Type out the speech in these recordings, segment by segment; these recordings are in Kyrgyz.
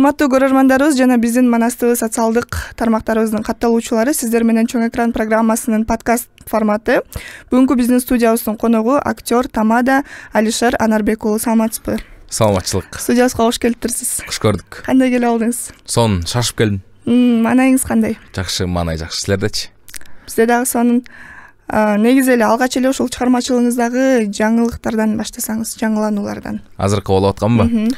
Урматтуу көрөрмандарыбыз жана биздин манастуу социалдык тармактарыбыздын катталуучулары, сиздер менен Чоң экран программасынын подкаст форматы. Бүгүнкү биздин студиябыздын коногу актер Тамада Алишер Анарбек уулу. Саламатсызбы? Саламатчылык. Студиябызга кош келиптирсиз. Кош көрдүк. Кандай келип алдыңыз? Сон шашып келдим. Маанайыңыз кандай? Жакшы, маанай жакшы. Силердечи? Бизде дагы сонун. Негизи эле алгач эле ушул чыгармачылыгыңыздагы жаңылыктардан баштасаңыз, жаңылануулардан. Азыркы болуп атканбы?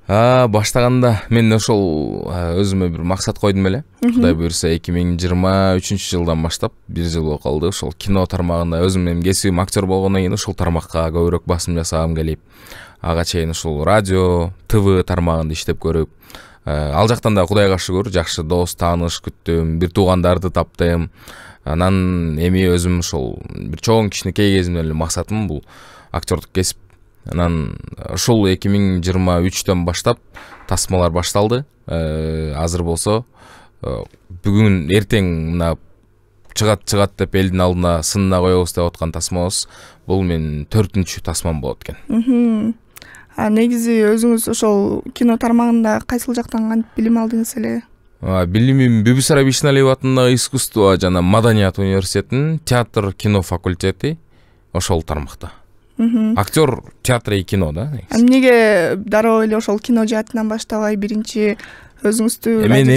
Баштаганда мен ошол өзүмө бир максат койдум эле. Кудай буйрса 2023-жылдан баштап 1 жыл болуп калды. Ошол кино тармагында өзүм кесибим актер болгондон кийин ушул тармакка көбүрөөк басым жасагым келип, ага чейин ушул радио, ТВ тармагында иштеп көрүп, ал жактан да кудайга шүгүр, жакшы дос, тааныш күттүм, бир туугандарды таптым. Анан эми өзүм ошол бир чоң кичинекей кезимден эле максатым бул актердук кесип. Анан ушул 2023-төн баштап тасмалар башталды. Азыр болсо бүгүн эртең мына чыгат деп элдин алдына сынына коебуз деп аткан тасмабыз. Бул мен 4-чү тасмам болот экен. Негизи өзүңүз ошол кино тармагында кайсыл жактан кантип билим алдыңыз эле? Билимим Бибисара Вишналиева атындагы искусство жана маданият университетинин театр кино факультети ошол тармакта. Актер театр и кино, да? Эмнеге дароо эле ошол кино жаатынан баштабай биринчи өзүңүздү? Мен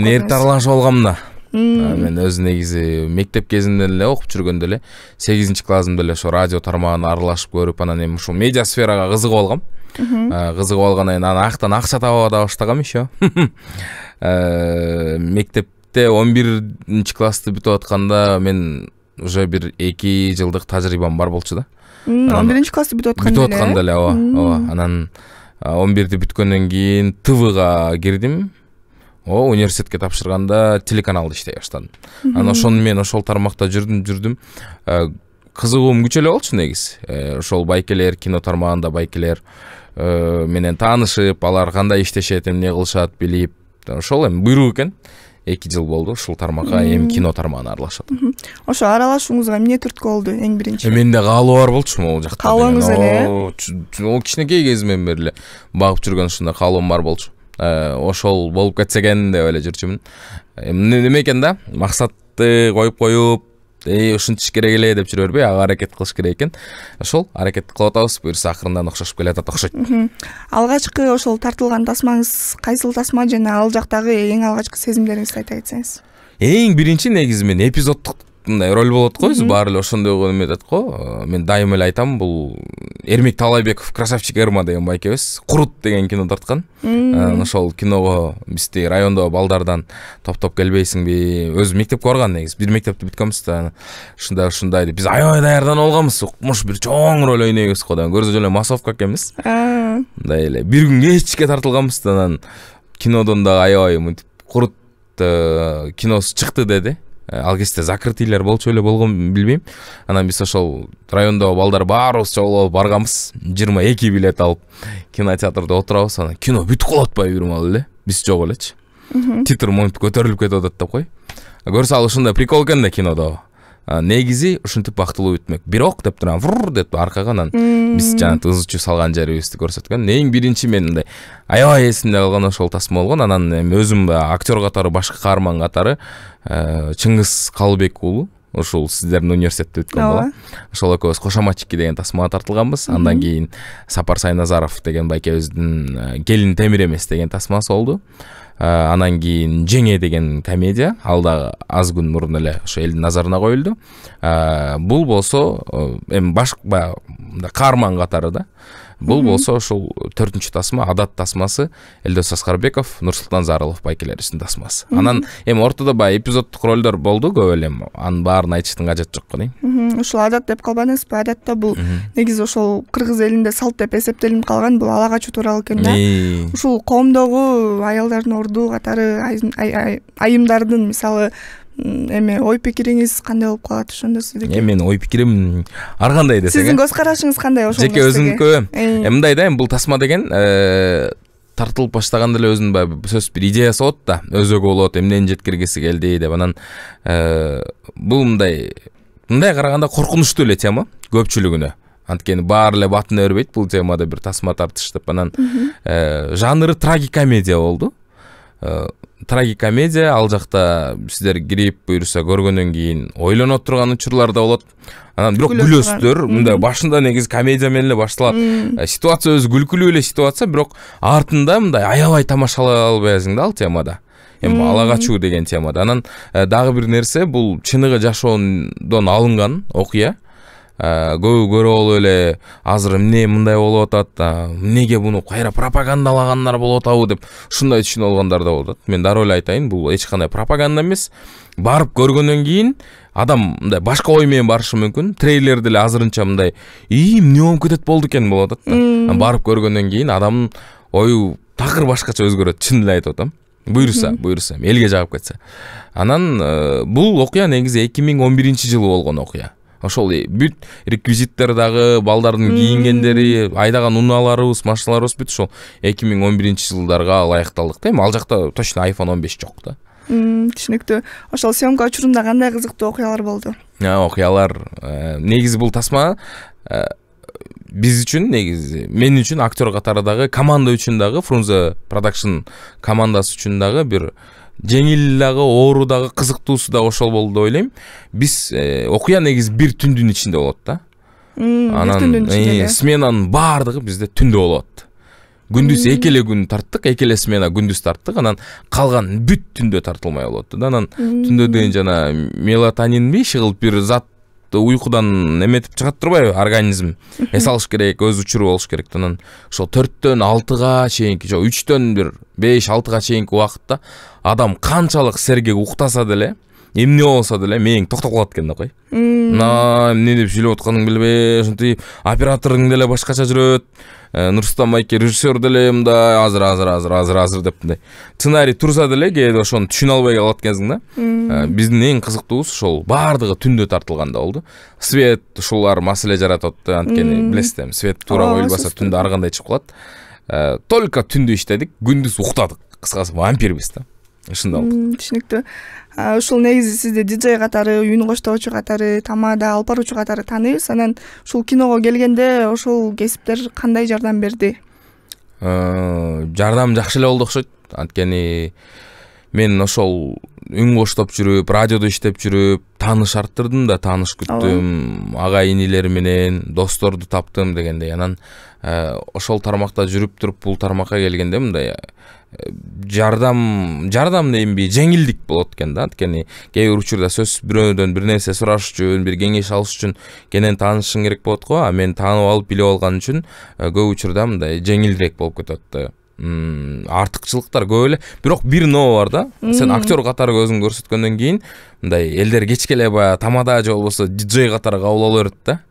эрте аралашып алгам да. Мен өз негизи мектеп кезимден эле окуп жүргөндө эле 8-классымда эле ошо радио тармагына аралашып көрүп, анан эми ушул медиа сферага кызыгып алгам. Кызыгып алгандан кийин анан актан акча таба баштагам еще. Мектепте 11-классты бүтүп атканда мен уже бир 2 жылдык тажрыйбам бар болчу да. 11-классты бүтүп атканда эле, ооба. Анан 11-ти бүткөндөн кийин ТВга кирдим. Университетке тапшырганда телеканалда иштей баштадым. Анан ошону мен ошол тармакта жүрдүм. Кызыгуум күч эле болчу негизи. Ошол байкелер, кино тармагында байкелер менен таанышып, алар кандай иштешет, эмне кылышат билип, ошол эми буйрук экен. 2 жыл болду ушул тармакка, эми кино тармагына аралашат. Ошо аралашууңузга эмне түрткү болду эң биринчи? Менде каалоо бар болчу могул жакта. Каалооңуз эле? Ол кичинекей кезимден бери эле багып жүргөн ушундай каалоом бар болчу. Ошол болуп кетсе экен деп эле жүрчүмүн. Неме экен да, максатты коюп, ушинтиш керек эле деп жүрө бербей, ага аракет кылыш керек экен. Ошол аракетти кылып атабыз, буюрса акырындан окшошуп келатат окшойт. Алгачкы ошол тартылган тасмаңыз кайсыл тасма жана ал жактагы эң алгачкы сезимдериңизди айта кетсеңиз? Эң биринчи негизи мен эпизоддук роль болот го, баары эле ошондой эметет го. Мен дайыма эле айтам, бул Эрмек Талайбеков Красавчик Эрма деген байкебиз Курут деген кино тарткан. Ошол киного бизди райондо балдардан топтоп келбейсиңби? Өзү мектепке барган негизи. Бир мектепти бүткөнбүз да. Ушундай деп биз аябай даярданып алганбыз. Укмуш бир чоң роль ойнойбуз го да. Көрсө эле массовка экенбиз. Мындай эле бир күн кечке тартылганбыз да. Анан кинодон да аябай мынтип Курут киносу чыкты деди. Ал кезде закрытыйлар болчу эле болгон билбейм. Анан биз ошол райондо балдар баарыбыз чогулуп барганбыз. 22 билет алып кинотеатрда отурабыз. Анан кино бүтүп калат атпайбы бир мал эле. Биз жок элечи. Титр монтип көтөрүлүп кетип атат деп кой. Көрсө ал ушундай прикол экен да кинодо. Негизи ушинтип бактылуу бүтмөк. Бирок деп турам, вур деп аркага анан биз жана ызычуу салган жерибизди көрсөткөн. Эң биринчи мен мындай аябай эсимде калган ошол тасма болгон. Анан өзүм актер катары, башкы каарман катары Чыңгыз Калыбек уулу, ошол сиздердин университетте бүткөн бала. Ошол экөөбүз Кошаматчики деген тасмага тартылганбыз. Андан кийин Сапар Сайназаров деген байкебиздин Келин темир эмес деген тасмасы болду. Анан кийин Жеңе деген комедия, ал да аз күн мурун эле ошо элдин назарына коюлду. Бул болсо эми башка каарман катары да. Бул болсо ошол 4-чү тасма, Адат тасмасы, Элдос Аскарбеков, Нурсултан Зарылов байкелерибиздин тасмасы. Анан эми ортодо баягы эпизоддук ролдор болду көп эле. Анын баарын айтыштын кажети жок го дейм. Ушул Адат деп калбаңызбы? Адатта бул негизи ошол кыргыз элинде салт деп эсептелип калган, бул ала качуу тууралуу экен да. Ушул коомдогу аялдардын орду катары айымдардын мисалы эме ой пикириңиз кандай болуп калат ошондо сиздики? Менин ой пикирим ар кандай десең. Сиздин көз карашыңыз кандай ошол нерсеге? Жеке өзүмдүкү. Мындай да, бул тасма деген тартылып баштаганда эле өзүнүн баягы сөз бир идеясы болот да. Өзөгү болот, эмнени жеткиргиси келди деп. Анан бул мындай караганда коркунучтуу эле тема көпчүлүгүнө. Анткени баары эле батын өрбөйт бул темада бир тасма тартыш деп. Анан жанры трагикомедия болду. Трагикомедия, ал жакта сиздер кирип буйруса көргөндөн кийин ойлоно турган учурлар да болот. Анан бирок күлөсүздөр, мындай башында негизи комедия менен эле башталат. Ситуация өзү күлкүлүү эле ситуация, бирок артында мындай аябай тамашалай албайсың да ал темада. Эми ала качуу деген темада. Анан дагы бир нерсе, бул чыныгы жашоодон алынган окуя. Көбү көрө болуп эле азыр эмне мындай болуп атат, эмнеге буну кайра пропагандалагандар болуп атабы деп ушундай түшүнүп алгандар да болот. Мен дароо эле айтайын, бул эч кандай пропаганда эмес. Барып көргөндөн кийин адам мындай башка ой менен барышы мүмкүн. Трейлер деле азырынча мындай эмне болуп кетет болду экен болуп атат да. Барып көргөндөн кийин адамдын ою такыр башкача өзгөрөт, чын эле айтып атам. Буйруса, элге жагып кетсе. Анан бул окуя негизи 2011-жылы болгон окуя. Ошол бүт реквизиттер дагы, балдардын кийингендери, айдаган унааларыбыз, машиналарыбыз бүт ошол 2011-жылдарга ылайыкталдык да. Эми ал жакта точно iPhone 15 жок да. Түшүнүктүү. Ошол съемка учурунда кандай кызыктуу окуялар болду? Окуялар негизи бул тасма биз үчүн негизи, мен үчүн актер катары дагы, команда үчүн дагы, Frunze Production командасы үчүн дагы бир жеңил дагы, оору дагы, кызыктуусу дагы ошол болду деп ойлойм. Биз окуя негизи бир түндүн ичинде болот да. Анан сменанын баардыгы бизде түндө болот. Күндүз экеле күн тарттык, экеле смена күндүз тарттык, анан калган бүт түндө тартылмай болот да. Анан түндө деген жана мелатонинби, шыгылып бир зат уйкудан эметип чыгат турбайбы, организм эс алыш керек, өз учуру болуш керек. Анан ошол 4-төн 6-га чейинки, жок 3-төн бир 5-6-га чейинки убакытта адам канчалык сергек уктаса деле, эмне болсо деле мээң токтоп калат экен да кой. Эмне деп сүйлөп атканыңды билбей, ошентип операторуң деле башкача жүрөт. Нурсултан Майке режиссер деле мындай азыр деп мындай сценарий турса деле кээде ошону түшүнө албай калат экенсиң да. Биздин эң кызыктуусу ошол баардыгы түндө тартылганда болду. Свет ушулар маселе жаратат, анткени билесиз, свет туура коюлбаса түндө ар кандай чыгып калат. Только түндө иштедик, күндүз уктадык. Кыскасы вампирбиз да. Ушундай болду. Түшүнүктүү. Ушул негизи сизди диджей катары, үн коштоочу катары, тамада алып баруучу катары тааныйбыз. Анан ушул киного келгенде ошол кесиптер кандай жардам берди? Жардам жакшы эле болду окшойт. Анткени мен ошол үн коштоп жүрүп, радиодо иштеп жүрүп, тааныш арттырдым да, тааныш күттүм, ага инилер менен досторду таптым дегендей. Анан ошол тармакта жүрүп туруп бул тармакка келгенде мындай жардам дейинби, жеңилдик болот экен да. Анткени кээ бир учурда сөзсүз бирөөдөн бир нерсе сураш үчүн, бир кеңеш алыш үчүн кенен таанышың керек болот го. А мен таанып алып билип алган үчүн көп учурда мындай жеңилдирээк болуп кетет да. Артыкчылыктар көп эле. Бирок бир но бар да. Сен актер катары өзүң көрсөткөндөн кийин мындай элдер кечке эле баягы тамада же болбосо диджей катары кабыл ала берет да.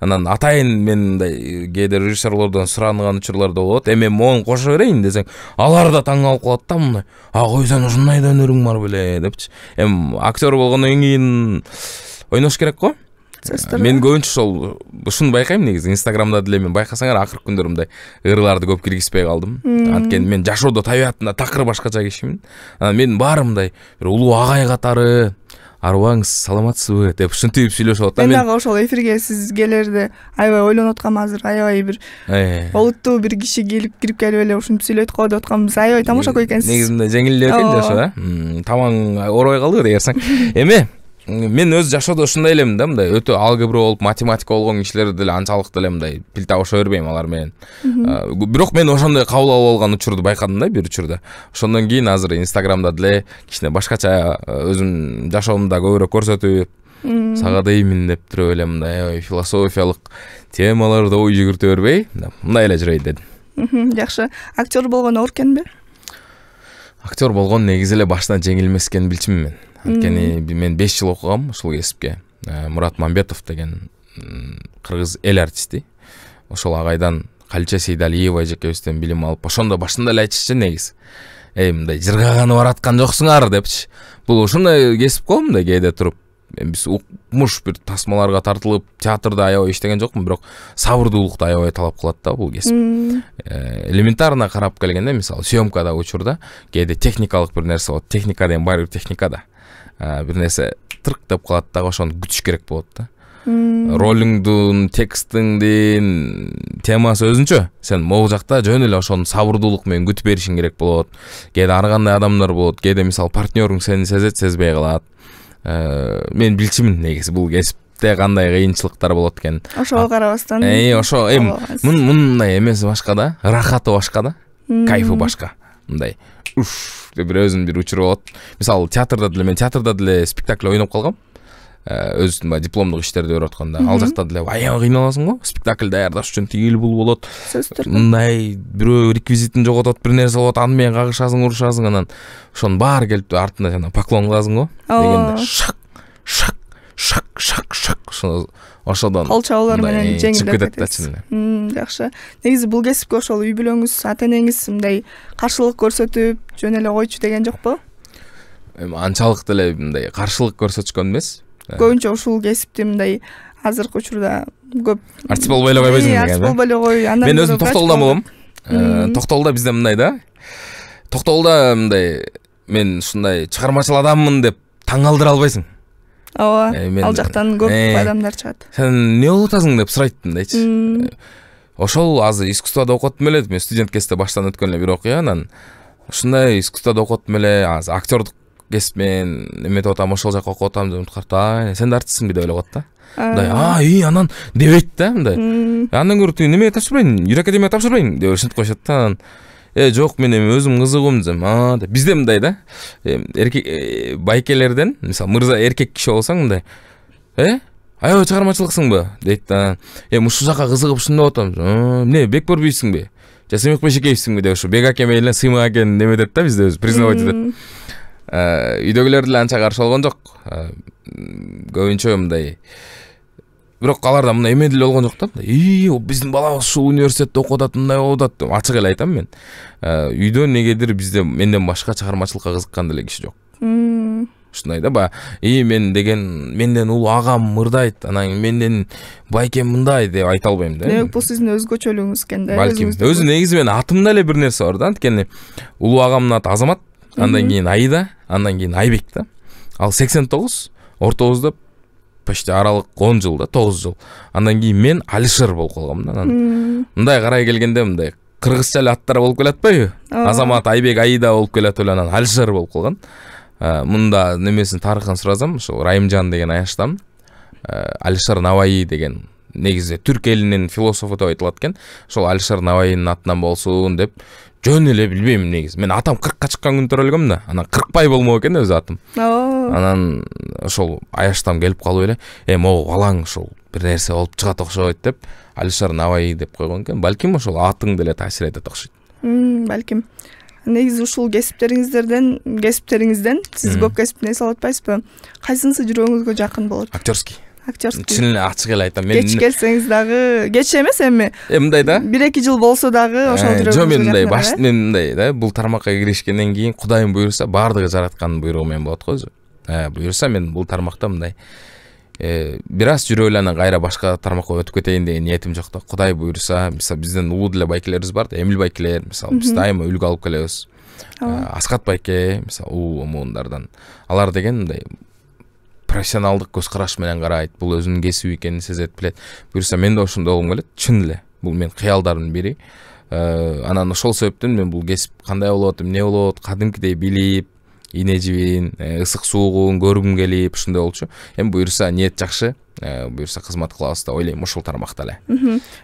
Анан атайын мен мындай кээде режиссерлордон суранган учурларда болот. Эми мону кошо берейин десең, алар да таң калып калат да мындай. Кой сен ушундай да өнөрүң бар беле депчи. Эми актер болгондон кийин ойнош керек го. Мен көбүнчө ушуну байкайм негизи. Инстаграмда деле мен байкасаңар акыркы күндөр мындай ырыларды көп киргизбей калдым. Анткени мен жашоодо табиятында такыр башкача кишимин. Анан мен баары мындай бир улуу агай катары арыбаңыз, саламатсызбы деп ушинтип сүйлөшүп атам. Мен дагы ошол эфирге сиз келерде аябай ойлонуп аткам, азыр аябай бир олуттуу бир киши кирип келип эле ушинтип сүйлөйт го деп атканбыз. Аябай тамаша кой экенсиз. Негизи мындай жеңил эле экен жашоо, тамаң оорбай калдыбы дегерсең. Эми мен өз жашоодо ушундай элемин да, мындай өтө алгебра болуп, математика болгон кишилер деле анчалык деле мындай пил табыша бербейм алар менен. Бирок мен ошондой кабыл алып алган учурду байкадым да бир учурда. Ошондон кийин азыр Инстаграмда деле кичине башкача өзүм жашоомду көбүрөөк көрсөтүп, сага деймин деп туруп эле мындай философиялык темаларда ой жүгүртө бербей, мындай эле жүрөйүн дедим. Жакшы. Актер болгон оор экенби? Актер болгон негизи эле башынан жеңил эмес экенин билчүмүн мен. Анткени мен 5 жыл окугам ушул кесипке. Мурат Мамбетов деген кыргыз эл артисти. Ошол агайдан Калча Сейдалиева эжекебизден билим алып, ошондо башында эле айтышчы негизи. Мындай жыргаганы бараткан жоксуңар депчи. Бул ушундай кесип го, мындай кээде туруп. Биз укмуш бир тасмаларга тартылып, театрда аябай иштеген жокмун, бирок сабырдуулукту аябай талап кылат да бул кесип. Элементарно карап келгенде, мисалы, съемкада учурда кээде техникалык бир нерсе болот. Техника деген баары бир техникада. Бир нерсе тырк деп калат да, ошону күтүш керек болот да. ролиңдун текстиңдин темасы өзүнчө. Сен могу жакта жөн эле ошону сабырдуулук менен күтүп беришиң керек болот. Кээде ар кандай адамдар болот, кээде мисалы партнерың сени сезет, сезбей калат. Мен билчимин негизи бул кесипте кандай кыйынчылыктар болот экен. Ошого карабастан. Ошо мындай эмеси башка да, рахаты башка да, кайфы башка. Мындай деп бир өзүнүн бир учуру болот. Мисалы мен театрда деле спектакль ойноп калгам. Өзүнүн дипломдук иштерди көрүп атканда, ал жакта деле аябай кыйналасың го. Спектакль даярдаш үчүн тигил бул болот. Мындай бирөө реквизитин жоготот, бир нерсе болот, аны менен кагышасың, урушасың, анан ошонун баары келип артына жана поклон кыласың го. Дегенде шак ошодон кол чабуулар менен жеңилдеп кетет. Жакшы. Негизи бул кесипке ошол үй бүлөңүз, ата энеңиз мындай каршылык көрсөтүп, жөн эле койчу деген жокпу? Анчалык деле мындай каршылык көрсөтүшкөн эмес. Көбүнчө ушул кесипти мындай азыркы учурда көп артист болбой эле койбойсуң деген. Артист болбой эле кой. Мен өзүм Токтогулдан болом. Токтогулда бизде мындай да. Токтогулда мындай мен ушундай чыгармачыл адаммын деп таң калтыра албайсың. Ооба. Ал жактан көп адамдар чыгат. Сен эмне болуп атасың деп сурайт мындайчы. Ошол азыр искусствода окуп эле, мен студент кезде баштан өткөн эле бир окуя, анан ушундай искусствода окуп эле, азыр актёрдук кесипмен эметип атам, ошол жака окуп атам деп карта. Сен да артистсиңби деп ойлоп атат да. Мындай, анан дебейт да мындай. Андан көрө тиги немеге тапшырбайын, Юрек академияга тапшырбайын деп ушинтип коюшат да. Жок, мен эми өзүм кызыгым десем, деп. Бизде мындай да. Эркек байкелерден, мисалы мырза эркек киши болсоң мындай, аябай чыгармачылыксыңбы дейт да. Ушул жака кызыгып ушундай атам. Эмне, Бекбор бийсиңби? Же Сыймык Бейшекеевсиңби деп ушу Бек аке менен Сыймык акени неметет да, бизде өзү признавать этет. Үйдөгүлөр деле анча каршы болгон жок. Көбүнчө мындай. Бирок аларда мындай эме деле болгон жок да. Биздин балабыз ушул университетте окуп атат, мындай болуп атат деп ачык эле айтам мен. Үйдө негедир бизде менден башка чыгармачылыкка кызыккан деле киши жок. Ушундай да, мен деген менден улуу агам мырдайт, анан менден байкем мындай деп айта албайм да. Демек бул сиздин өзгөчөлүгүңүз экен да. Балким өзү негизи мен атымда эле бир нерсе бар да. Анткени улуу агамдын аты Азамат, андан кийин Аида, андан кийин Айбек да. Ал 89, ортобузда почти аралык 10 жыл да, 9 жыл. Андан кийин мен Алишер болуп калгам да. Мындай карай келгенде мындай кыргызча эле аттар болуп келатпайбы? Азамат, Айбек, Аида болуп келет эле, анан Алишер болуп калган. Мында немесин тарыхын суразам, ошол Райымжан деген аяштам. Алишер Наваи деген негизи түрк элинин философу деп айтылат экен. Ошол Алишер Наваинин атынан болсун деп жөн эле билбейм негизи. Мен атам 40-ка чыккан күн төрөлгөм да. Анан 40бай болмок экен өзү атым. Анан ошол аяштам келип калып эле, могу балаң ошол бир нерсе болуп чыгат окшойт деп Алишер Наваи деп койгон экен. Балким ошол атың деле таасир этет окшойт. Балким. Негизи ушул кесиптериңизден сиз көп кесипти эс алып атпайсызбы? Кайсынысы жүрөгүңүзгө жакын болот? Актерский. Чын эле ачык эле айтам. Мен кеч келсеңиз дагы, кеч эмес эми. Мындай да. 1-2 жыл болсо дагы ошол жүрөгүңүзгө. Жок, мен мындай мен мындай да, бул тармакка киришкенден кийин Кудайым буйруса баардыгы жараткандын буйругу менен болот го өзү. Буйруса мен бул тармакта мындай бир аз жүрүп эле анан кайра башка тармакка өтүп кетейин деген ниетим жок да. Кудай буйруса, мисалы биздин улуу деле байкелерибиз бар да, Эмил байкелер, мисалы биз дайыма үлгү алып келебиз. Аскат байке, мисалы улуу муундардан. Алар деген мындай профессионалдык көз караш менен карайт, бул өзүнүн кесиби экенин сезет, билет. Буйруса мен да ошондой болгум келет, чын эле. Бул менин кыялдарымдын бири. Анан ошол себептен мен бул кесип кандай болот, эмне болот, кадимкидей билип, ийне жибин, ысык суугун көргүм келип, ушундай болчу. Эми буйруса ниет жакшы, буйруса кызмат кылабыз да, ойлойм ошол тармакта эле.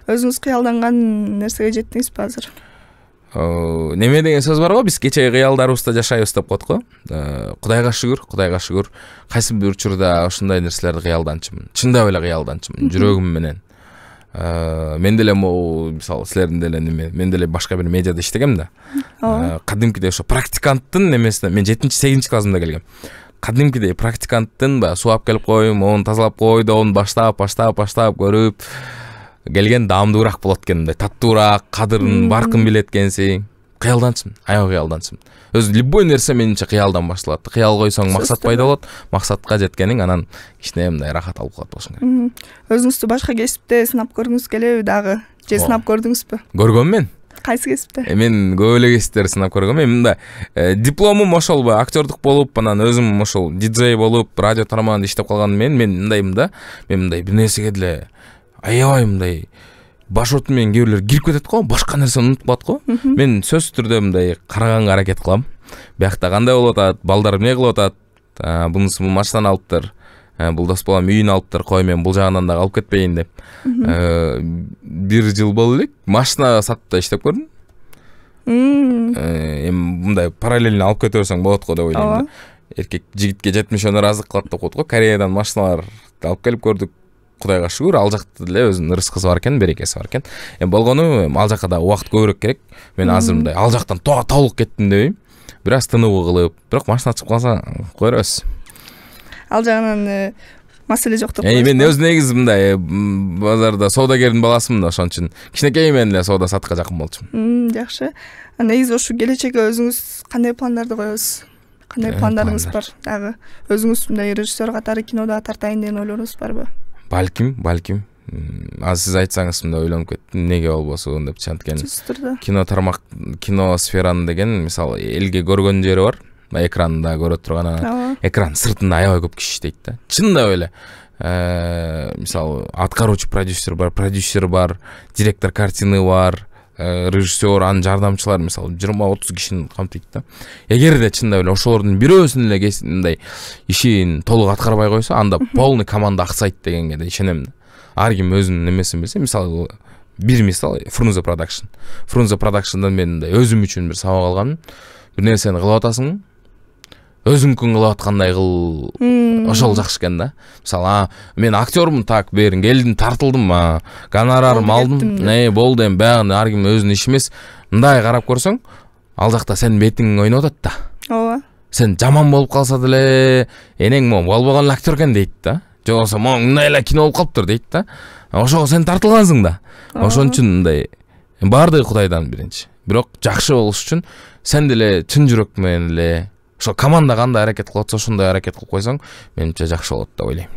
Өзүңүз кыялданган нерсеге жеттиңизби азыр? Неме деген сөз бар го, биз кечеги кыялдарыбызда жашайбыз деп коет го. Кудайга шүгүр, кайсы бир учурда ошондой нерселерди кыялданчумун. Чындап эле кыялданчумун, жүрөгүм менен. Мен деле мисалы силердин деле неме, мен деле башка бир медиада иштегем да. Кадимкидей ошо практиканттын немесине мен 7-8 классымда келгем. Кадимкидей практиканттын сууап келип коюм, onu тазалап кой деп, onu баштап көрүп келген даамдуураак болот экен, мындай таттуураак, кадырын, баркын билет экенсиң. Кыялданчымын, аябай кыялданчымын. Өзү любой нерсе менимче кыялдан башталат. Кыял койсоң максат пайда болот, максатка жеткениң анан кичине мындай рахат алып калат болушуң керек. Өзүңүздү башка кесипте сынап көргүңүз келеби дагы? Же сынап көрдүңүзбү? Көргөм мен. кайсы кесипте? Мен көп эле кесиптерди сынап көргөм. Мен мында дипломум ошол актердук болуп, анан өзүм ошол диджей болуп, радио тармагында иштеп калган мен мындаймын да. Мен мындай бир нерсеге деле аябай мындай баш оту менен кээ бирлер кирип кетет го, башка нерсени унутуп калат го. Мен сөзсүз түрдө мындай караганга аракет кылам. Биякта кандай болуп атат, балдар эмне кылып атат, бунусу бул машинаны алыптыр, бул дос балам үйүн алыптыр, кой мен бул жагынан дагы алып кетпейин деп. Бир жыл болду элек машина сатып иштеп көрдүм. Эми мындай параллельно алып кете берсең болот го деп ойлойм да. Эркек жигитке 70 ыраазык кылат деп коет го. Кореядан машиналар алып келип көрдүк. Кудайга шүгүр, ал жакта деле өзүнүн рызкысы бар экен, берекеси бар экен. Болгону ал жака да убакыт көбүрөөк керек. Мен азыр мындай ал жактан толук кеттим дебейм. Бир аз тыныбы кылып, бирок машина чыгып калса кое беребиз. Ал жагынан маселе жок деп коебуз. Мен өз негизи мындай базарда соодагердин баласымын да, ошон үчүн кичинекей менен эле соода саттыкка жакын болчумун. Жакшы. Негизи ушу келечекке өзүңүз кандай пландарды коесуз? Кандай пландарыңыз бар? Дагы өзүңүз мындай режиссер катары кинода тартайын деген ойлоруңуз барбы? Балким. Азыр сиз айтсаңыз мындай ойлонуп кеттим, эмнеге болбосун депчи. Анткени кино тармак, кино сфераны деген мисалы элге көргөн жери бар. Экранда көрө турган, экран сыртында аябай көп киши иштейт да. Чындап эле. Мисалы аткаруучу продюсер бар, директор картины бар, режиссер, анын жардамчылары мисалы 20-30 кишини камтыйт да. Эгерде чындап эле ошолордун бирөөсүнүн эле мындай ишин толук аткарбай койсо, анда полный команда аксайт дегенге да ишенем да. Ар ким өзүнүн эмесин билсе, мисалы бир мисал Фрунзе Production'дан мен өзүм үчүн бир сабак алгам. Бир нерсени кылып атасың, өзүңкүн кылып аткандай кыл. Ошол жакшы экен да. Мисалы, мен актермун, так берин, келдим, тартылдым, гонорарым алдым. Болду, эми баягы ар ким өзүнүн иши эмес. Мындай карап көрсөң, ал жакта сенин бетиң ойноп атат да. Ооба. Сен жаман болуп калса деле, энең болбогон эле актер экен дейт да. Же болбосо, мындай эле кино болуп калыптыр дейт да. Ошого сен тартылгансың да. Ошон үчүн мындай баардыгы Кудайдан биринчи. Бирок жакшы болуш үчүн сен деле чын жүрөк менен эле ошо команда кандай аракет кылып атса, ошондой аракет кылып койсоң, менимче жакшы болот деп ойлойм.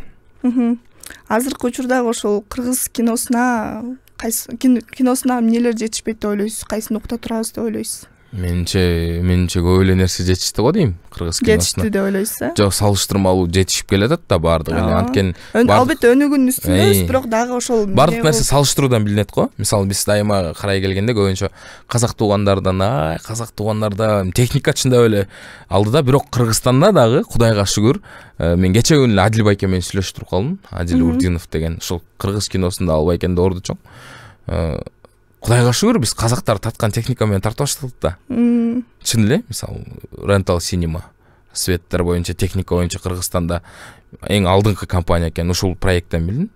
Азыркы учурдагы ошол кыргыз киносуна эмнелер жетишпейт деп ойлойсуз? Кайсын нукта турабыз деп ойлойсуз? Менимче көп эле нерсе жетишти го дейм кыргыз киносуна. Жетишти деп ойлойсуз, Жок, салыштырмалуу жетишип келатат да баардыгы. Анткени албетте өнүгүүнүн үстүндөбүз, бирок дагы ошол баардык нерсе салыштыруудан билинет го. Мисалы биз дайыма карай келгенде көбүнчө казак туугандарда техника чындап эле алдыда, бирок Кыргызстанда дагы Кудайга шүгүр, мен кече күнү эле Адил байке менен сүйлөшүп туруп калдым. Адил Урдинов деген ошол кыргыз киносунда ал байкенде орду чоң. Кудайга шүгүр, биз казактар таткан техника менен тартып баштадык да. Чын эле, мисалы Rental Cinema светтер боюнча, техника боюнча Кыргызстанда эң алдыңкы компания экен. Ушул проекттен билдим.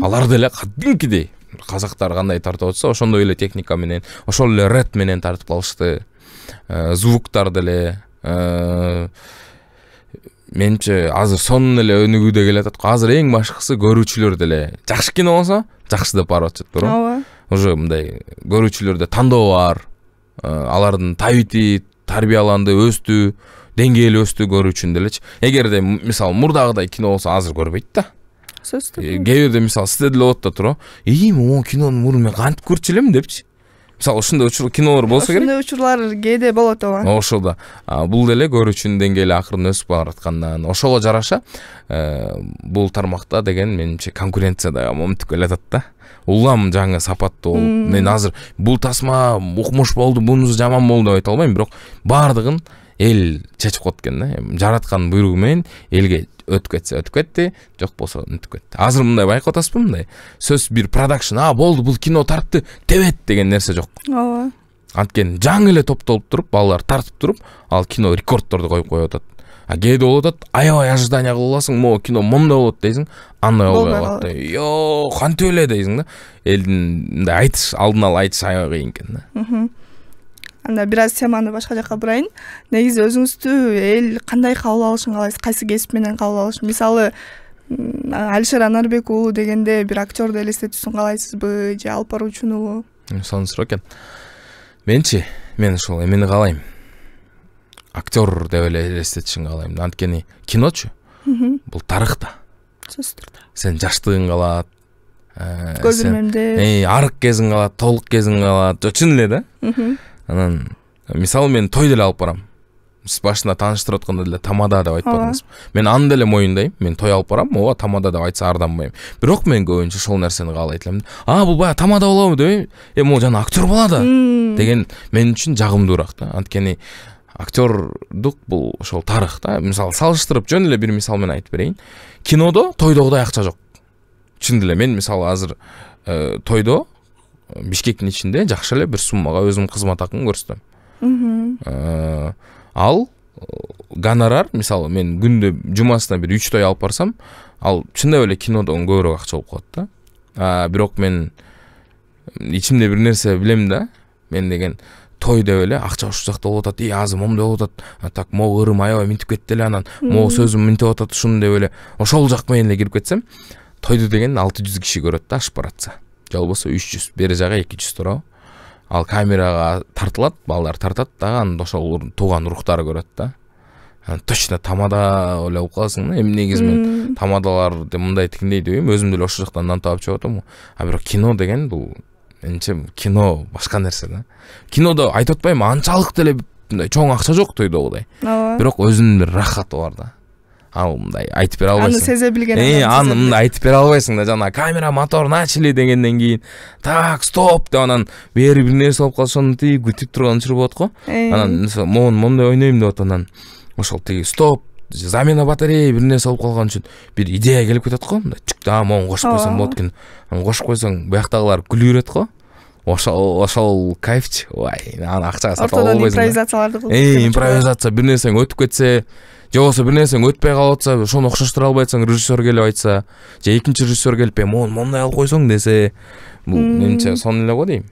Алар деле кадимкидей казактар кандай тартып атса, ошондой эле техника менен, ошол эле ред менен тартып калышты. Звуктар деле менимче азыр сонун эле өнүгүүдө келатат го. Азыр эң башкысы көрүүчүлөр деле жакшы кино болсо, жакшы деп барып атышат, туурабы? Ооба. Уже мындай көрүүчүлөрдө тандоо бар, алардын табити тарбияланды, өстү, деңгээли өстү көрүүчүн делечи. Эгерде мисалы мурдагыдай кино болсо азыр көрбөйт да. Сөзсүз. Кээ бирде мисалы сизде деле болот да, туурабы? Могу кинонун мурун мен кантип көрчү элем депчи. Мисалы ушундай кинолор болсо керек. Ушундай учурлар кээде болот ооба. Ошол да. Бул деле көрүүчүнүн деңгээли акырын өсүп бараткандан, ошого жараша бул тармакта деген менимче конкуренция да момтуп келатат да. Улам жаңы сапаттуу болуп, мен азыр бул тасма укмуш болду, бунусу жаман болду деп айта албайм, бирок баардыгын эл чечип коет экен да. Жараткан буйругу менен элге өтүп кетсе өтүп кетти, жок болсо өтүп кетти. Азыр мындай байкап атасызбы, мындай сөз бир продакшн, болду бул кино тартты, тебет деген нерсе жок. Ооба. Анткени жаңы эле топтолуп туруп, балдар тартып туруп, ал кино рекордторду коюп коюп атат. Кээде болуп атат, аябай ожидание кылып аласың, могу кино моундай болот дейсиң, андай болбой калат да. Жок, кантип эле дейсиң да. Элдин мындай айтыш, алдын ала айтыш аябай кыйын экен да. Анда бир аз теманы башка жакка бурайын. Негизи өзүңүздү эл кандай кабыл алышын каалайсыз? Кайсы кесип менен кабыл алышын? Мисалы, Алишер Анарбек уулу дегенде бир актерду элестетүүсүн каалайсызбы, же алып баруучуну? Сонун суроо экен. Мен ушул эмени каалайм. Актер деп эле элестетишин каалайм. Анткени киночу бул тарых да. Сөзсүз түрдө. Сен жаштыгың калат, көзүрмемде арык кезиң калат, толук кезиң калат. Чын эле да. Анан мисалы мен той деле алып барам. Сиз башында тааныштырып атканда деле тамада деп айтпадыңыз. Мен аны деле моюндайм. Мен той алып барам, ооба тамада деп айтса арданбайм. Бирок мен көбүнчө ошол нерсени каалайт элем. Бул баягы тамада болобу деп, могу жана актер болду деген мен үчүн жагымдуураак да. Анткени актердук бул ошол тарых да. Мисалы салыштырып жөн эле бир мисал менен айтып берейин. Кинодо тойдогудай акча жок. Чын эле мен мисалы азыр тойдо Бишкектин ичинде жакшы эле бир суммага өзүм кызмат акын көрсөтөм. Ал гонорар, мисалы мен күндө жумасына бир 3 той алып барсам, ал чындап эле кинодон көбүрөөк акча болуп калат да. Бирок мен ичимде бир нерсе билем да. Мен деген той деп эле акча ушул жакта болуп атат, азыр момундай болуп атат. Так могу ырым аябай минтип кетти эле, анан могу сөзүм минтип атат ушуну деп эле ошол жак менен эле кирип кетсем, тойду деген 600 киши көрөт да, ашып баратса. Же болбосо 300, бери жагы 200 туурабы. Ал камерага тартылат, балдар тартат да, анда ошол тууган уруктары көрөт да. Точно тамада эле болуп каласың да. Эми негизи мен тамадалар мындай тигиндей дейм, өзүм деле ошол жактан нан таап чыгып атам. Бирок кино деген бул менче кино башка нерсе да. Кинодо айтып атпайм, анчалык деле мындай чоң акча жок тойдогудай. Бирок өзүнүн бир рахаты бар да. Ал мындай айтып бере албайсың. Аны сезе билген аны мындай айтып бере албайсың да, жана камера мотор начали дегенден кийин так стоп деп анан бери бир нерсе болуп калса ошону тиги күтүп турган учур болот го. Анан мондай ойнойм деп атат, анан ошол тиги стоп замена батарея бир нерсе болуп калган үчүн бир идея келип кетет го. Мындай чукта могу кошуп койсоң болот экен. Анан кошуп койсоң буяктагылар күлүп берет го. Ошол кайфчы. Ой, аны акчага сатып албайсың. Импровизацияларды кылып. Импровизация бир нерсең өтүп кетсе, же болбосо бир нерсең өтпөй калып атса, ошону окшоштура албайсың, режиссер келип айтса, же экинчи режиссер келип, мондай алып койсоң десе, бул менче сон эле го дейм.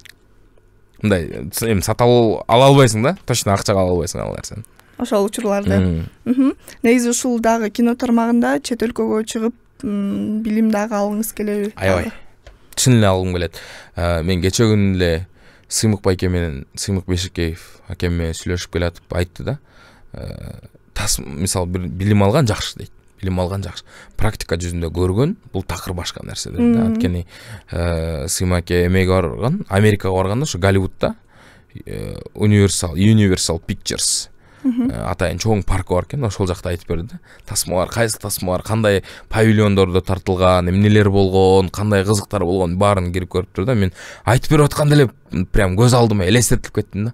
Мындай эми сатып ала албайсың да, точно акчага ала албайсың ал нерсени. Ошол учурларды. Негизи ушул дагы кино тармагында чет өлкөгө чыгып, билим дагы алгыңыз келеби? Аябай. Чын эле алгым келет. Мен кече күнү эле Сыймык байке менен, Сыймык Бешикеев акем менен сүйлөшүп келатып айтты да. Мисалы бир билим алган жакшы дейт. Билим алган жакшы. Практика жүзүндө көргөн бул такыр башка нерсе дейт да. Анткени Сыймык аке эмеге барган, Америкага барганда ошо Голливудда Universal Pictures атайын чоң парк бар экен, ошол жакта айтып берди. Тасмалар, кайсы тасмалар, кандай павильондордо тартылган, эмнелер болгон, кандай кызыктар болгон баарын кирип көрүп турду да. Мен айтып берип атканда эле прям көз алдыма элестетилип кеттим да.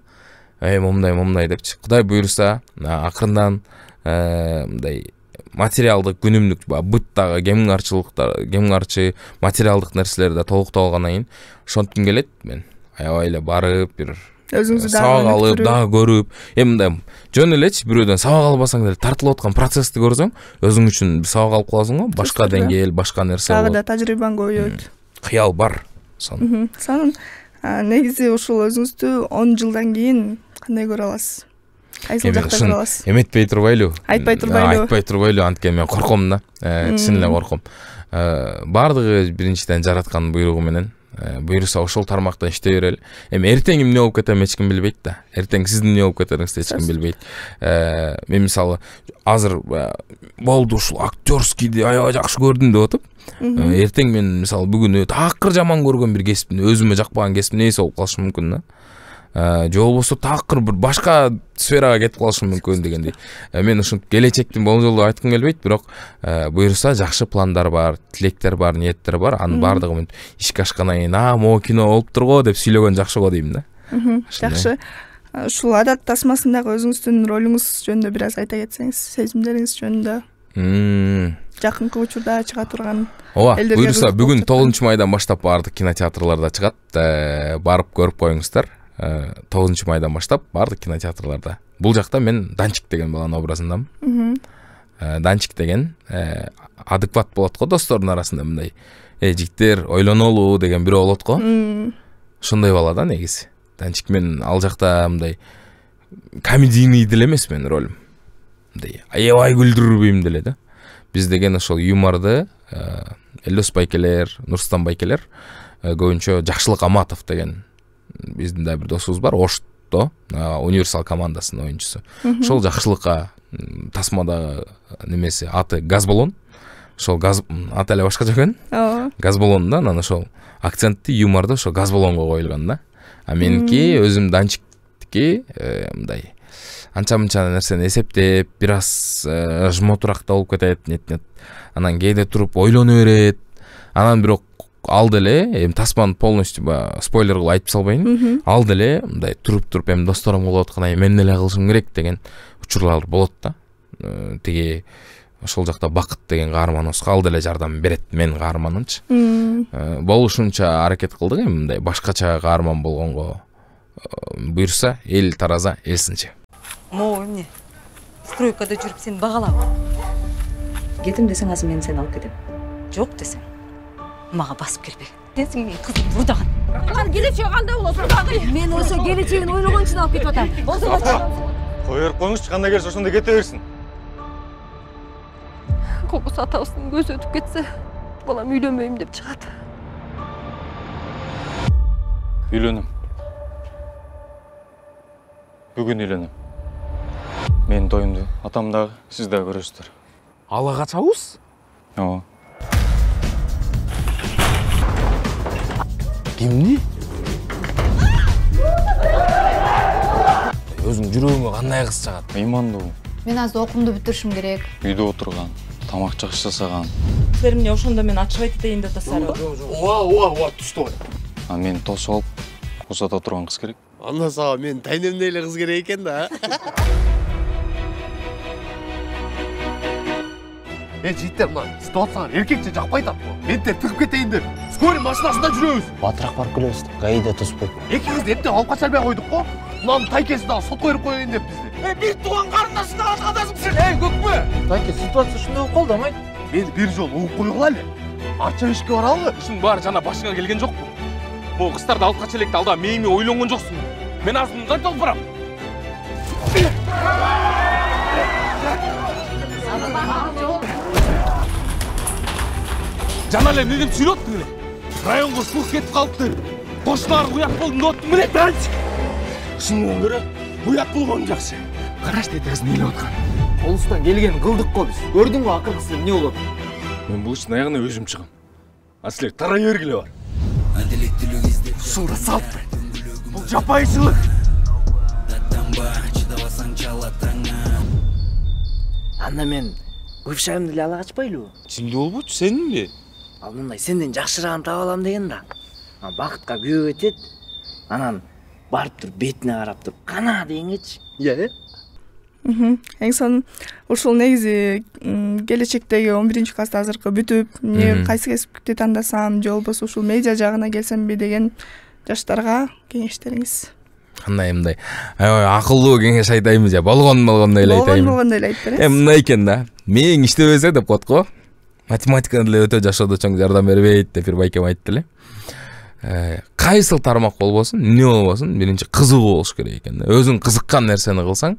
Момундай депчи. Кудай буйруса, акырындан мындай материалдык, күнүмдүк, быттагы кемгарчы материалдык нерселерди да толуктап алгандан кийин ошонтип келет. Мен аябай эле барып бир өзүңүздү сабак алып, дагы көрүп, мындай жөн элечи бирөөдөн сабак албасаң деле тартылып аткан процессти көрсөң, өзүң үчүн сабак алып каласың го, башка деңгээл, башка нерсе болот. Дагы да тажрыйбаң көбөйөт. Кыял бар. Сонун негизи ушул өзүңүздү 10 жылдан кийин кандай көрө аласыз? Кайсыл жакта көрө аласыз? Эметпей турбайлы. Айтпай турбайлы. Анткени мен корком да. Чын эле корком. Бардыгы биринчиден жараткан буйругу менен буйруса ошол тармакта иштей берели. Эми эртең эмне болуп кетем эч ким билбейт да. Эртең сиздин эмне болуп кетериңизди эч ким билбейт. Мен мисалы азыр болду ушул актерскийди аябай жакшы көрдүм деп атып, эртең мен мисалы бүгүн такыр жаман көргөн бир кесиптин, өзүмө жакпаган кесип нерсе болуп калышы мүмкүн да. Же болбосо такыр бир башка сферага кетип калышым мүмкүн дегендей. Мен ушинтип келечектин болжолдо айткым келбейт, бирок буйруса жакшы пландар бар, тилектер бар, ниеттер бар. Анын бардыгы ишке ашкандан кийин могу кино болуптур го деп сүйлөгөн жакшы го дейм да. Жакшы. Ушул адат тасмасындагы өзүңүздүн ролуңуз жөнүндө бир аз айта кетсеңиз, сезимдериңиз жөнүндө. Жакынкы учурда чыга турган. Ооба, буйруса бүгүн 9 майдан баштап баардык кинотеатрларда чыгат. Барып көрүп коюңуздар. 9 майдан баштап баардык кинотеатрларда. Бул жакта мен Данчик деген баланын образындамын. Данчик деген адекват болот го достордун арасында, мындай жигиттер ойлонолу деген бирөө болот го. Ошондой бала да негизи. Данчик мен ал жакта мындай комедийный деле эмес менин ролум. Мындай аябай күлдүрбөйм деле да. Биз деген ошол юморду Элдос байкелер, Нурстан байкелер көбүнчө Жакшылык Аматов деген биздин да бир досубуз бар, Ошто, Универсал командасынын оюнчусу. Ошол Жакшылыкка тасмадагы немеси аты газ баллон. ошол газ аты эле башкача экен. Газ баллонда анан ошол акцентти юморду ошо газ баллонго коюлган да. А меники өзүм данчиктики мындай анча мынча нерсени эсептеп, бир аз жмотуракта болуп кетет, нет. Анан кээде туруп ойлоно берет. Анан бирок алды эле, эми тасманы полностью спойлер кылып айтып салбайын. Алды эле мындай туруп эми досторум кылып аткан, мен эле кылышым керек деген учурлар болот да. Тиги ошол жакта Бакыт деген каарманыбызга алды эле жардам берет, мен каарманымчы. Болушунча аракет кылдык, эми мындай башкача каарман болгонго буйрса, эл тараза элсинчи. Могу эмне? Стройкада жүрүп сени багалап. Кетим десең азыр мен сени алып кетем. Жок десең, мага басып келбе. Сен менин кызым бурдаган. Анан келечеги кандай болосун дагы? Мен ошо келечегин ойлогон үчүн алып кетип атам. Болсо Кой берип коюңузчу, кандай келсе ошондо кете берсин. Кокус атабыздын көзү өтүп кетсе, балам үйлөнбөйм деп чыгат. Үйлөнөм. Бүгүн үйлөнөм. Менин тоюмду атам дагы, сиз дагы көрөсүздөр. Ала качабыз? Ооба. Кимди? Өзүң жүрөгүңө кандай кыз чыгат? Ыймандуу. Мен азыр окуумду бүтүрүшүм керек. Үйдө отурган, тамак жакшы жасаган. Силер эмне ошондо мен ачып айтып атайын деп атасыздар. Ооба, түштү ғой. А мени тосуп алып, узата турган кыз керек. Анда сага мен тайнемдей эле кыз керек экен да. Жигиттер, мына ситуацияга эркекче жакпай атат го. Мен тигип кетейин деп. Скорый машинасында жүрөбүз. Батыраак барып келебиз. ГАИда тосуп коюп. Экибизди эптен алып кача албай койдук го. Мынанын тайкесин дагы сотко берип коеюн деп бизди. Бир тууган карындашыңды алгандасың сен. Көкпө. Тайке, ситуация ушундай болуп калды, амай. Мени бир жолу угуп койгула эле. Ача ишке баралы. Ушунун баары жана башыңа келген жокпу? Могу кыздарды алып кача электе алда мейими ойлонгон жоксуң. Мен азыр кантип алып барам? Жана эле эмне деп сүйлөп аттың эле? Районго сук кетип калыптыр. Кошуналар уят болдум деп аттың эле. Ушундан көрө уят болгон жакшы. Караш дедиңиз эмне деп аткан? Колустан келген кылдык го биз. Көрдүң го акыркысы эмне болот? Мен бул иштин аягына өзүм чыгам. А силер тарай бергиле бар. Ушуңда салпы. Бул жапайчылык. Анда мен бывшайымды эле ала качпайлыбы? Чимди болбочу, сенинби? Ал мындай сенден жакшыраагын таап алам деген да. Бакытка күйөө кетет. Анан барып туруп бетине карап туруп, "Кана" дегенгечи. Иә? Эң сонун ушул негизи келечектеги 11-класста азыркы бүтүп, кайсы кесипти тандасам, же болбосо ушул медиа жагына келсемби деген жаштарга кеңештериңиз? Кандай мындай аябай акылдуу кеңеш айтайынбы же болгондой эле айтайынбы? Болгондой эле айтып бересиз. Мындай экен да. Мээң иштебесе деп коет го. Математиканы деле өтө жашоодо чоң жардам бербейт деп бир байкем айтты эле. Кайсыл тармак болбосун, эмне болбосун, биринчи кызыгуу болуш керек экен да. Өзүң кызыккан нерсени кылсаң,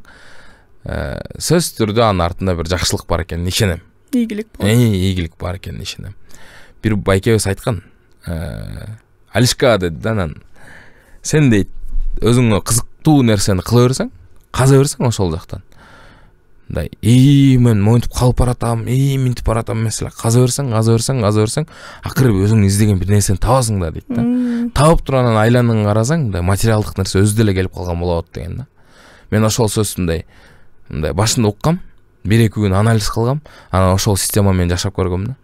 сөзсүз түрдө анын артында бир жакшылык бар экенин ишенем. Ийгилик бар. Ийгилик бар экенин ишенем. Бир байкебиз айткан, Алишка деди да, анан сен дейт өзүңө кызыктуу нерсени кыла берсең, каза берсең ошол жактан. Мындай, мен монтип калып баратам, минтип баратам эмес эле. Каза берсең, акыры өзүң издеген бир нерсени табасың да дейт да. Табып туруп анан айланын карасаң, мындай материалдык нерсе өзү деле келип калган болот деген да. Мен ошол сөздү мындай башында уккам, 1-2 күн анализ кылгам, анан ошол система менен жашап көргөм да.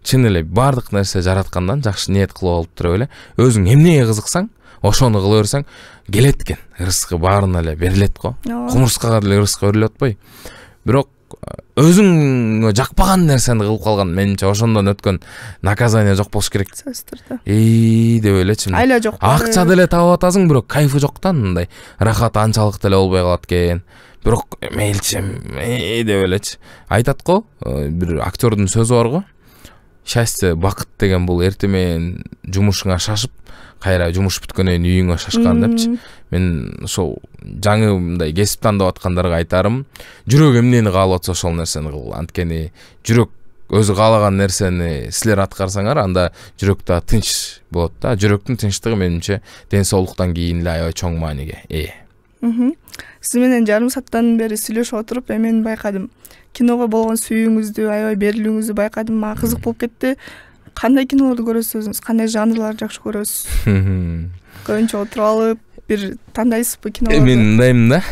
Чын эле бардык нерсе жараткандан жакшы ниет кылып алып туруп эле, өзүң эмнеге кызыксаң, ошону кыла берсең, келет экен. Рызкы баарына эле берилет го. Кумурскага деле рызкы берилип атпайбы? Бирок өзүңө жакпаган нерсени кылып калган, менимче ошондон өткөн наказание жок болуш керек. Сөзсүз түрдө. Деп элечи. Айла жок. Акча деле таап атасың, бирок кайфы жоктан мындай рахат анчалык деле болбой калат экен. Бирок мейлчим деп элечи. Айтат го, бир актёрдун сөзү бар го. Счастье, бакыт деген бул эртең менен жумушуңа шашып, кайра жумуш бүткөндөн кийин үйүңө шашкан депчи. Мен ошол жаңы мындай кесип тандап аткандарга айтарым, жүрөк эмнени каалап атса ошол нерсени кыл. Анткени жүрөк өзү каалаган нерсени силер аткарсаңар, анда жүрөк да тынч болот да. Жүрөктүн тынчтыгы менимче ден соолуктан кийин эле аябай чоң мааниге ээ. Сиз менен жарым сааттан бери сүйлөшүп отуруп, мен байкадым. Киного болгон сүйүүңүздү, аябай берилүүңүздү байкадым. Мага кызык болуп кетти. Кандай кинолорду көрөсүз өзүңүз? Кандай жанрларды жакшы көрөсүз? Көбүнчө отуруп алып, бир тандайсызбы кинолорду? Мен мындаймын да.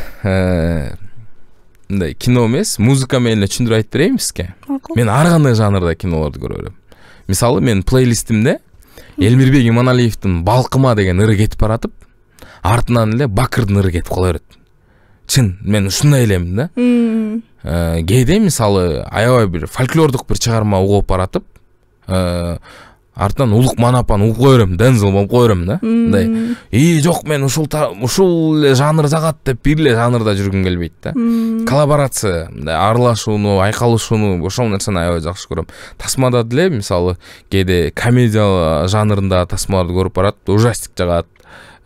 Мындай кино эмес, музыка менен эле түшүндүрүп айтып берейин сизге. Мен ар кандай жанрда кинолорду көрө берем. Мисалы, мен плейлистимде Элмирбек Иманалиевдин Балкыма деген ыры кетип баратып, артынан эле Бакырдын ыры кетип кала берет. Чын, мен ушундай элемин да. Кээде мисалы аябай бир фольклордук бир чыгарма угуп баратып, артынан Улук Манапан угуп койром, Дензел болуп койром да. Мындай, жок, мен ушул эле жанр жагат деп бир эле жанрда жүргүм келбейт да. Коллаборация, аралашууну, айкалышууну, ошол нерсени аябай жакшы көрөм. Тасмада деле мисалы кээде комедия жанрында тасмаларды көрүп барат, ужастик жагат,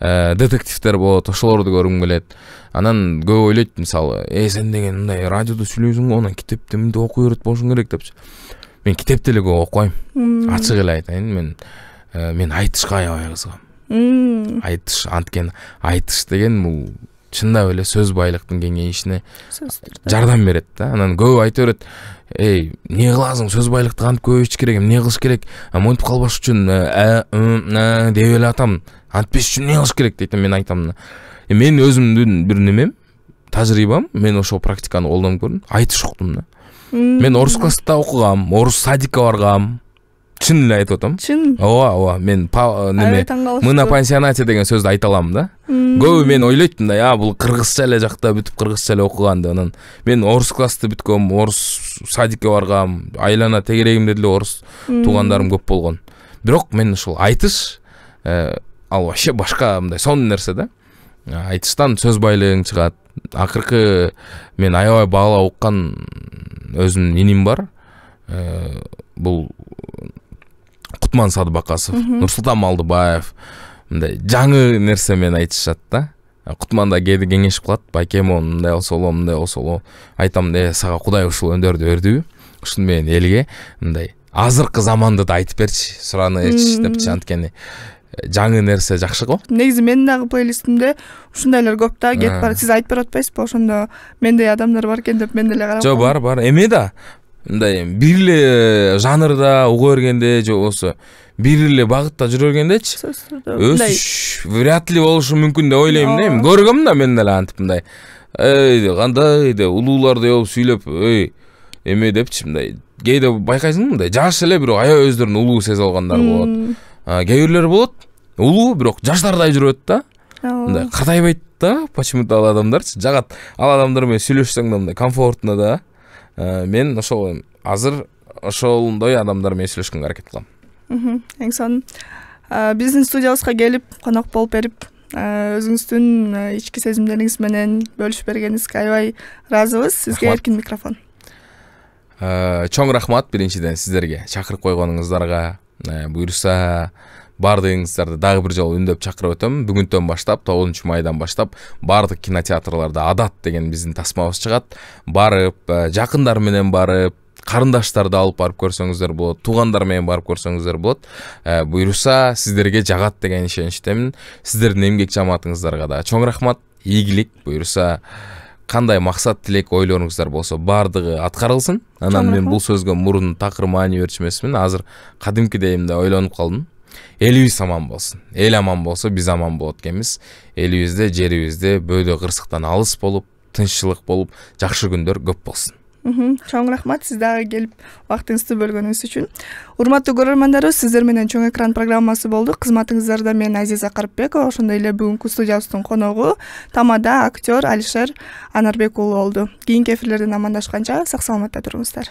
детективдер болот, ошолорду көргүм келет. Анан көп ойлойт мисалы, сен деген мындай радиодо сүйлөйсүң го, анан китепти мынтип окуй берет болушуң керек депчи. Мен китепти эле көп окуйм. Ачык эле айтайын, мен айтышка аябай кызыгам. Айтыш, анткени айтыш деген бул чындап эле сөз байлыктын кеңейишине жардам берет да. Анан көп айта берет, эмне кыласың, сөз байлыкты кантип көбөйтүш керек, эмне кылыш керек, монтип калбаш үчүн деп эле атам, антпеш үчүн эмне кылыш керек дейт. Мен айтам, мен өзүмдүн бир немем, тажрыйбам, мен ошол практиканы колдонуп көрдүм, айтыш уктум да. Мен орус класста окугам, орус садикка баргам. Чын эле айтып атам. Чын? Ооба, мен мына пансионате деген сөздү айта алам да. Көбү мен ойлойт мындай, бул кыргызча эле жакта бүтүп кыргызча эле окуган деп. Анан мен орус классты бүткөм, орус садикке баргам, айлана тегерегимде деле орус туугандарым көп болгон. Бирок мен ушул айтыш ал вообще башка мындай сонун нерсе да. Айтыштан сөз байлыгың чыгат. Акыркы мен аябай баалап уккан өзүмдүн иним бар. Бул Кутман Садыбакасов, Нурсултан Малдыбаев. Мындай жаңы нерсе менен айтышат да. Кутманда кээде кеңешип калат, байкем мындай болсо боло, мындай болсо боло. Айтам, сага Кудай ушул өндөрдү бердиби? Ушун менен элге мындай азыркы заманды да айтып берчи, сураныч депчи, анткени жаңы нерсе жакшы го. Негизи менин дагы плейлистимде ушундайлар көп да, кетип барат. Сиз айтып берип атпайсызбы? Ошондо мендей адамдар бар экен деп мен деле карап. Жок, бар. Эме да. Мындай бир эле жанрда уга бергенде, же болсо бир эле багытта жүрө бергендечи, өсүш вряд ли болушу мүмкүн деп ойлойм да. Көргөм да мен деле антип мындай. Кандай деп улууларды болуп сүйлөп, эме депчи мындай. Кээде байкайсың мындай жаш эле бирок аябай өздөрүн улуу сезе алгандар болот. Кээ бирлер болот, улуу бирок жаштардай жүрөт да. Мындай картайбайт да, почему-то ал адамдарчы жагат. Ал адамдар менен сүйлөшсөң да мындай комфортно да. Мен ошол азыр ошондой адамдар менен сүйлөшкөнгө аракет кылам. Эң сонун. Биздин студиябызга келип, конок болуп берип, өзүңүздүн ички сезимдериңиз менен бөлүшүп бергениңизге аябай ыраазыбыз. Сизге эркин микрофон. Чоң рахмат биринчиден сиздерге чакырып койгонуңуздарга. Буюрса баардыгыңыздарды дагы бир жолу үндөп чакырып өтөм. Бүгүндөн баштап, 9 майдан баштап баардык кинотеатрларда Адат деген биздин тасмабыз чыгат. Барып, жакындар менен барып, карындаштарды алып барып көрсөңүздөр болот, туугандар менен барып көрсөңүздөр болот. Буюрса сиздерге жагат деген ишеничтемин. Сиздердин эмгек жамаатыңыздарга да чоң рахмат, ийгилик. Буюрса кандай максат тилек ойлоруңуздар болсо баардыгы аткарылсын. Анан мен бул сөзгө мурун такыр маани берчү эмесмин. Азыр кадимкидей эмне ойлонуп калдым. Элибиз аман болсун. Эл аман болсо биз аман болот экенбиз. Элибизде, жерибизде бөөдө кырсыктан алыс болуп, тынччылык болуп, жакшы күндөр көп болсун. Чоң рахмат сиз дагы келип убактыңызды бөлгөнүңүз үчүн. Урматтуу көрөрмандарыбыз, сиздер менен чоң экран программасы болду. Кызматыңыздарда мен Азиза Карыпбекова, ошондой эле бүгүнкү студиябыздын коногу тамада актер Алишер Анарбек уулу болду. Кийинки эфирлерден амандашканча сак саламатта туруңуздар.